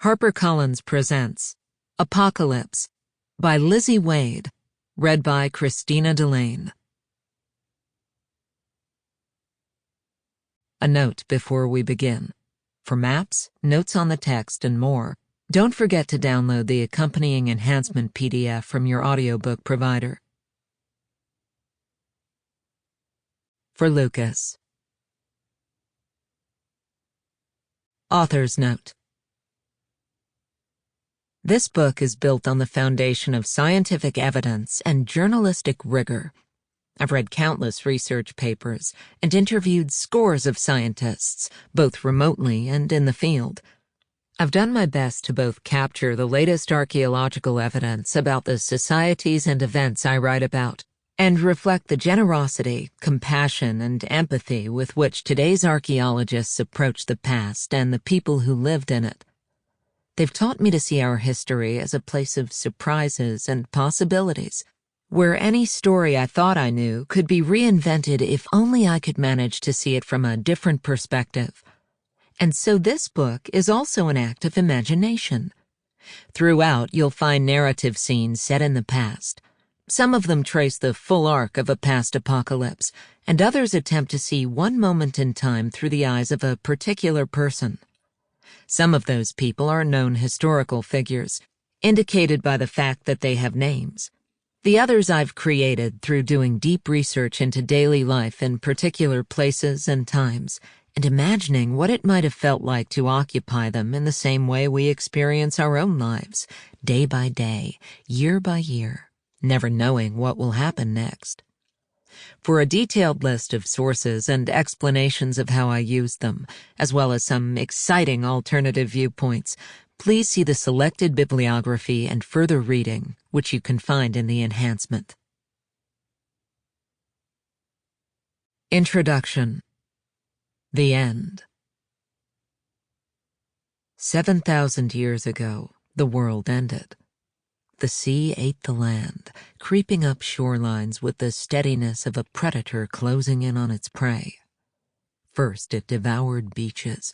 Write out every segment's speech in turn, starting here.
HarperCollins presents Apocalypse by Lizzie Wade, read by Christina Delaine. A note before we begin. For maps, notes on the text, and more, don't forget to download the accompanying enhancement PDF from your audiobook provider. For Lucas. Author's note. This book is built on the foundation of scientific evidence and journalistic rigor. I've read countless research papers and interviewed scores of scientists, both remotely and in the field. I've done my best to both capture the latest archaeological evidence about the societies and events I write about, and reflect the generosity, compassion, and empathy with which today's archaeologists approach the past and the people who lived in it. They've taught me to see our history as a place of surprises and possibilities, where any story I thought I knew could be reinvented if only I could manage to see it from a different perspective. And so this book is also an act of imagination. Throughout, you'll find narrative scenes set in the past. Some of them trace the full arc of a past apocalypse, and others attempt to see one moment in time through the eyes of a particular person. Some of those people are known historical figures, indicated by the fact that they have names. The others I've created through doing deep research into daily life in particular places and times, and imagining what it might have felt like to occupy them in the same way we experience our own lives, day by day, year by year, never knowing what will happen next. For a detailed list of sources and explanations of how I used them, as well as some exciting alternative viewpoints, please see the selected bibliography and further reading, which you can find in the enhancement. Introduction. The End. 7,000 years ago, the world ended. The sea ate the land, creeping up shorelines with the steadiness of a predator closing in on its prey. First it devoured beaches.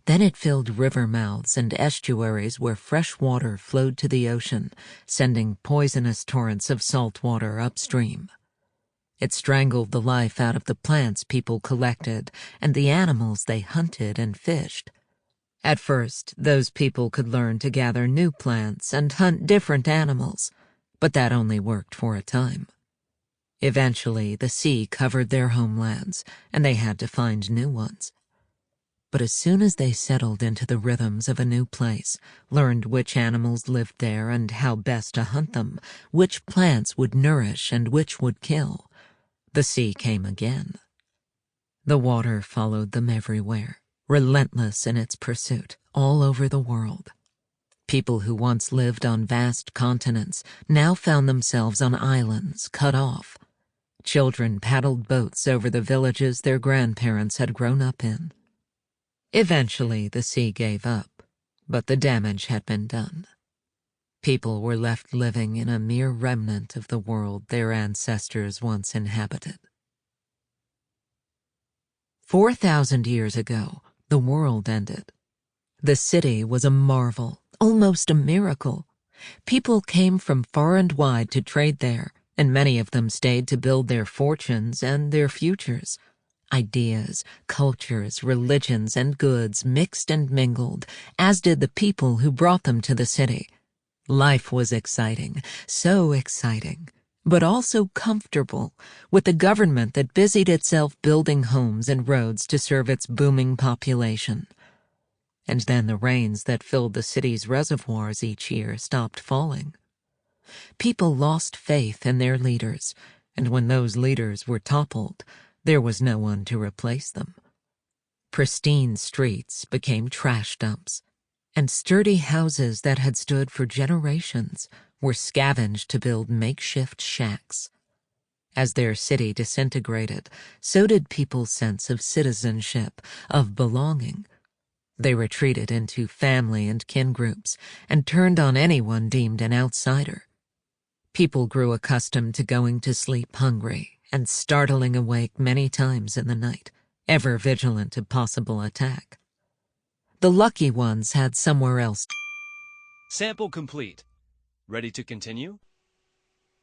Then it filled river mouths and estuaries where fresh water flowed to the ocean, sending poisonous torrents of salt water upstream. It strangled the life out of the plants people collected and the animals they hunted and fished. At first, those people could learn to gather new plants and hunt different animals, but that only worked for a time. Eventually, the sea covered their homelands, and they had to find new ones. But as soon as they settled into the rhythms of a new place, learned which animals lived there and how best to hunt them, which plants would nourish and which would kill, the sea came again. The water followed them everywhere, relentless in its pursuit, all over the world. People who once lived on vast continents now found themselves on islands cut off. Children paddled boats over the villages their grandparents had grown up in. Eventually, the sea gave up, but the damage had been done. People were left living in a mere remnant of the world their ancestors once inhabited. 4,000 years ago, the world ended. The city was a marvel, almost a miracle. People came from far and wide to trade there, and many of them stayed to build their fortunes and their futures. Ideas, cultures, religions, and goods mixed and mingled, as did the people who brought them to the city. Life was exciting, so exciting, but also comfortable, with the government that busied itself building homes and roads to serve its booming population. And then the rains that filled the city's reservoirs each year stopped falling. People lost faith in their leaders, and when those leaders were toppled, there was no one to replace them. Pristine streets became trash dumps, and sturdy houses that had stood for generations were scavenged to build makeshift shacks. As their city disintegrated, so did people's sense of citizenship, of belonging. They retreated into family and kin groups and turned on anyone deemed an outsider. People grew accustomed to going to sleep hungry and startling awake many times in the night, ever vigilant of possible attack. The lucky ones had somewhere else. Sample complete. Ready to continue?